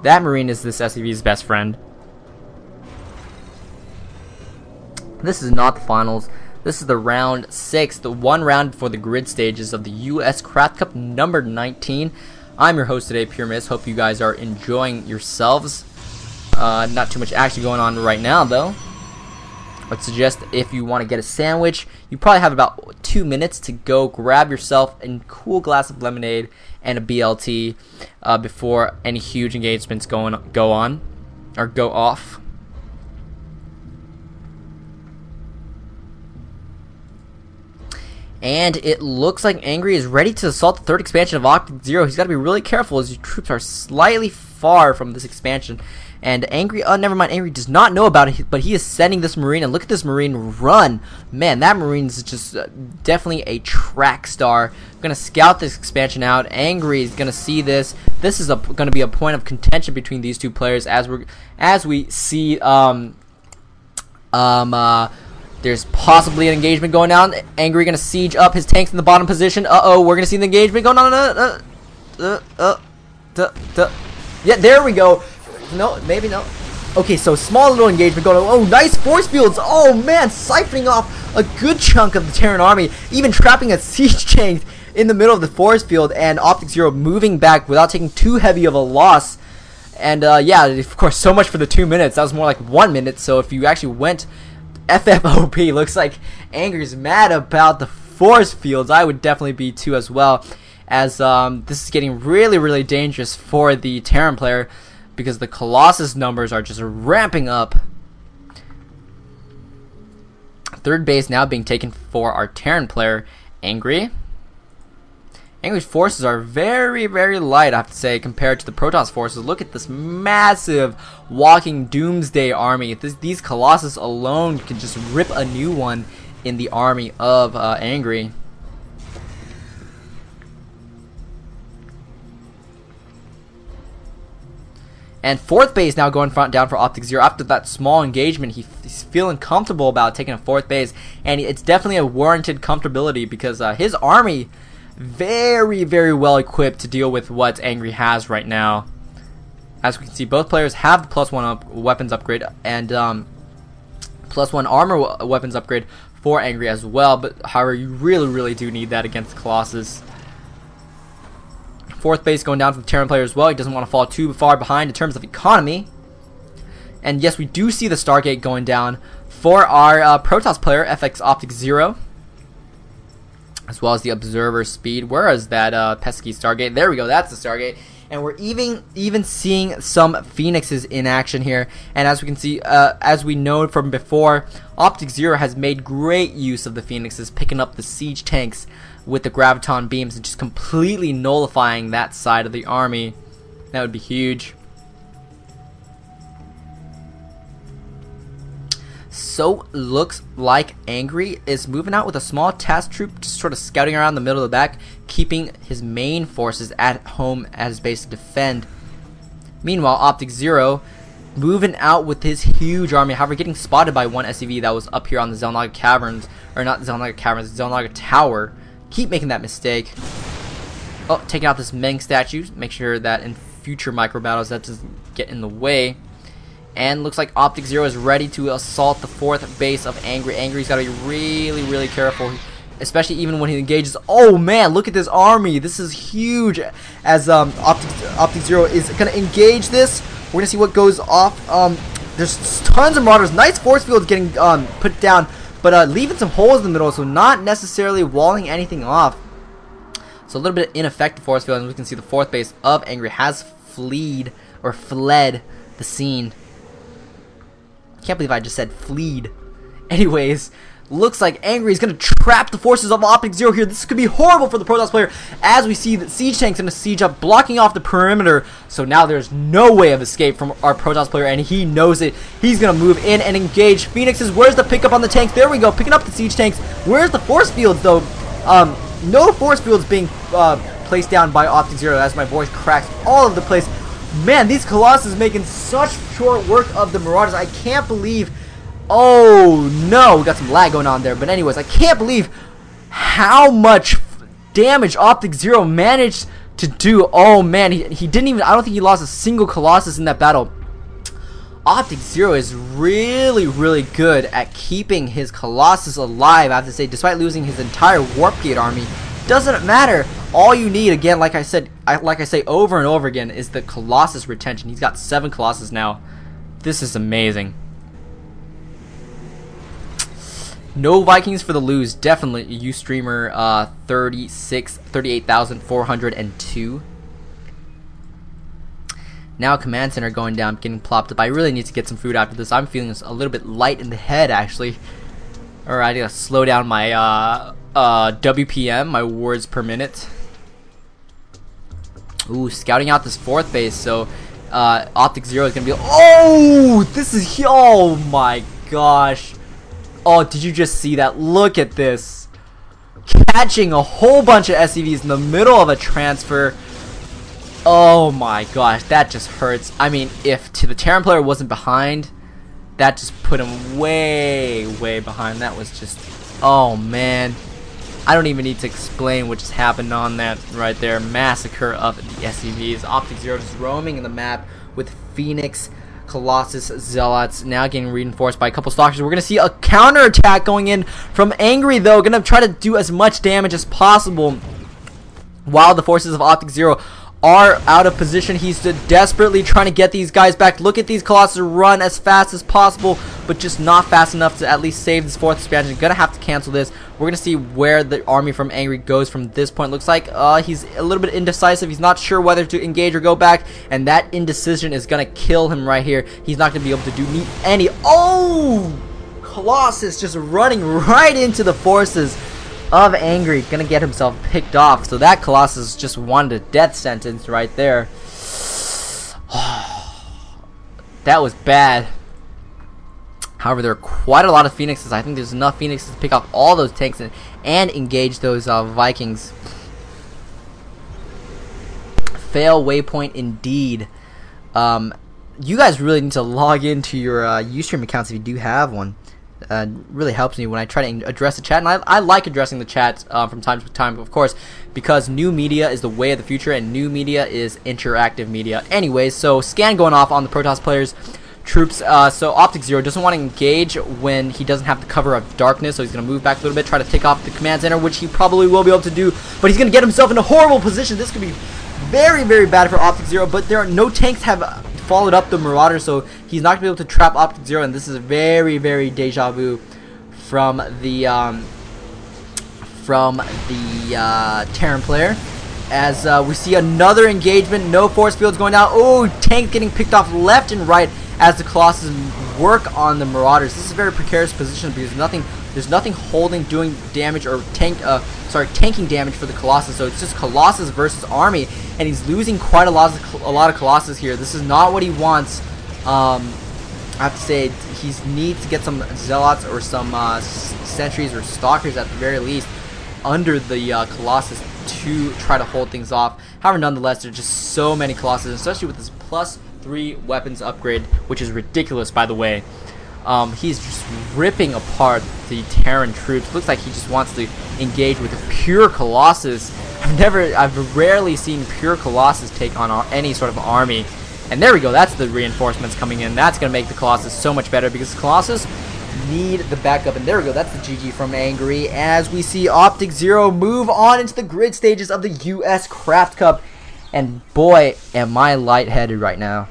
That Marine is this SCV's best friend. This is not the finals. This is the round 6, the one round for the grid stages of the US Craftcup number 19. I'm your host today, Pyramis. Hope you guys are enjoying yourselves. Not too much action going on right now, though. I'd suggest if you want to get a sandwich, you probably have about 2 minutes to go grab yourself a cool glass of lemonade and a BLT before any huge engagements go off. And it looks like vVvNgry is ready to assault the third expansion of FXOpTiKzErO. He's got to be really careful as his troops are slightly far from this expansion. And vVvNgry does not know about it, but he is sending this Marine, and look at this Marine run. Man, that Marine's just definitely a track star. I'm going to scout this expansion out. vVvNgry is going to see this. This is going to be a point of contention between these two players as we see there's possibly an engagement going down. vVvNgry going to siege up his tanks in the bottom position. Uh-oh, we're going to see the engagement going on. Yeah, there we go. No, maybe no. Okay, so small little engagement going on. Oh, nice force fields. Oh, man, siphoning off a good chunk of the Terran army. Even trapping a siege tank in the middle of the force field. And FXOpTiKzErO moving back without taking too heavy of a loss. And, yeah, of course, so much for the 2 minutes. That was more like 1 minute. So if you actually went FFOP, looks like vVvNgry's mad about the force fields. I would definitely be too as well. As this is getting really, really dangerous for the Terran player, because the Colossus numbers are just ramping up. Third base now being taken for our Terran player, vVvNgry. vVvNgry's forces are very, very light, I have to say, compared to the Protoss forces. Look at this massive walking doomsday army. These Colossus alone can just rip a new one in the army of vVvNgry. And fourth base now going down for FXOpTiKzErO. After that small engagement, he's feeling comfortable about taking a fourth base. And it's definitely a warranted comfortability because his army very, very well equipped to deal with what vVvNgry has right now. As we can see, both players have the +1 weapons upgrade and +1 armor weapons upgrade for vVvNgry as well. But however, you really, really do need that against Colossus. Fourth base going down for the Terran player as well. He doesn't want to fall too far behind in terms of economy. And yes, we do see the Stargate going down for our Protoss player, FXOpTiKzErO, as well as the Observer Speed. Where is that pesky Stargate? There we go, that's the Stargate. And we're even seeing some Phoenixes in action here. And as we can see, as we know from before, FXOpTiKzErO has made great use of the Phoenixes, picking up the siege tanks with the graviton beams and just completely nullifying that side of the army. That would be huge. So looks like vVvNgry is moving out with a small task troop, just sort of scouting around the middle of the back, keeping his main forces at home at his base to defend. Meanwhile, FXOpTiKzErO moving out with his huge army, however getting spotted by one SCV that was up here on the Xel'Naga Caverns, or not Xel'Naga Caverns, Xel'Naga Tower. Keep making that mistake. Oh, taking out this Meng statue. Make sure that in future micro battles that doesn't get in the way. And looks like FXOpTiKzErO is ready to assault the fourth base of vVvNgry. vVvNgry's got to be really, really careful, especially even when he engages. Oh man, look at this army. This is huge. As FXOpTiKzErO is going to engage this. We're going to see what goes off. There's tons of Marauders. Nice force fields getting put down, but leaving some holes in the middle, so not necessarily walling anything off. So a little bit ineffective force field, and we can see the fourth base of vVvNgry has fled the scene. Can't believe I just said fleed. Anyways, looks like vVvNgry is going to trap the forces of FXOpTiKzErO here. This could be horrible for the Protoss player, as we see the siege tanks going to siege up, blocking off the perimeter. So now there's no way of escape from our Protoss player, and he knows it. He's going to move in and engage Phoenixes. Where's the pickup on the tanks? There we go, picking up the siege tanks. Where's the force fields, though? No force fields being placed down by FXOpTiKzErO, as my voice cracks all over the place. Man, these Colossus making such short work of the Marauders. I can't believe. Oh no, we got some lag going on there. But anyways, I can't believe how much damage FXOpTiKzErO managed to do. Oh man, he didn't even, I don't think he lost a single Colossus in that battle. FXOpTiKzErO is really good at keeping his Colossus alive, I have to say, despite losing his entire Warp Gate army. Doesn't matter. All you need, again, like I say over and over again, is the Colossus retention. He's got 7 Colossus now. This is amazing. No Vikings for the lose. Definitely Ustreamer 38,402. Now Command Center going down, getting plopped up. I really need to get some food after this. I'm feeling a little bit light in the head, actually. Alright, I gotta slow down my WPM, my words per minute. Ooh, scouting out this 4th base. So FXOpTiKzErO is gonna be. Oh, this is. Oh my gosh. Oh, did you just see that? Look at this. Catching a whole bunch of SCVs in the middle of a transfer. Oh my gosh, that just hurts. I mean, if the Terran player wasn't behind, that just put him way behind. That was just, oh man. I don't even need to explain what just happened on that right there. Massacre of the SCVs. FXOpTiKzErO is roaming in the map with Phoenix, Colossus, Zealots, now getting reinforced by a couple Stalkers. We're going to see a counterattack going in from Angry, though. Going to try to do as much damage as possible while the forces of FXOpTiKzErO are out of position. He's desperately trying to get these guys back. Look at these Colossus run as fast as possible, but just not fast enough to at least save this 4th expansion. Gonna have to cancel this. We're gonna see where the army from Angry goes from this point. Looks like he's a little bit indecisive. He's not sure whether to engage or go back, and that indecision is gonna kill him right here. He's not gonna be able to do any. Oh, Colossus just running right into the forces of Angry, gonna get himself picked off. So that Colossus just wanted a death sentence right there. That was bad. However, there are quite a lot of Phoenixes. I think there's enough Phoenixes to pick off all those tanks and engage those Vikings. Fail waypoint indeed. You guys really need to log into your Ustream accounts if you do have one. Really helps me when I try to address the chat, and I like addressing the chat from time to time, of course, because new media is the way of the future, and new media is interactive media. Anyways, so scan going off on the Protoss players' troops. So FXOpTiKzErO doesn't want to engage when he doesn't have the cover of darkness, so he's going to move back a little bit, try to take off the command center, which he probably will be able to do, but he's going to get himself in a horrible position. This could be very bad for FXOpTiKzErO, but there are no tanks have followed up the Marauders, so he's not going to be able to trap FXOpTiKzErO, and this is very deja vu from the Terran player. As we see another engagement, no force fields going down. Oh, tank getting picked off left and right as the Colossus work on the Marauders. This is a very precarious position because there's nothing holding, doing damage, or tanking damage for the Colossus. So it's just Colossus versus army, and he's losing quite a lot of Colossus here. This is not what he wants. I have to say, he needs to get some Zealots or some sentries or Stalkers at the very least under the Colossus to try to hold things off. However, nonetheless, there's just so many Colossus, especially with this +3 weapons upgrade, which is ridiculous, by the way. He's just ripping apart the Terran troops. Looks like he just wants to engage with a pure Colossus. I've rarely seen pure Colossus take on any sort of army. And there we go, that's the reinforcements coming in. That's going to make the Colossus so much better because Colossus need the backup. And there we go, that's the GG from Angry as we see FXOpTiKzErO move on into the grid stages of the US Craft Cup. And boy, am I lightheaded right now.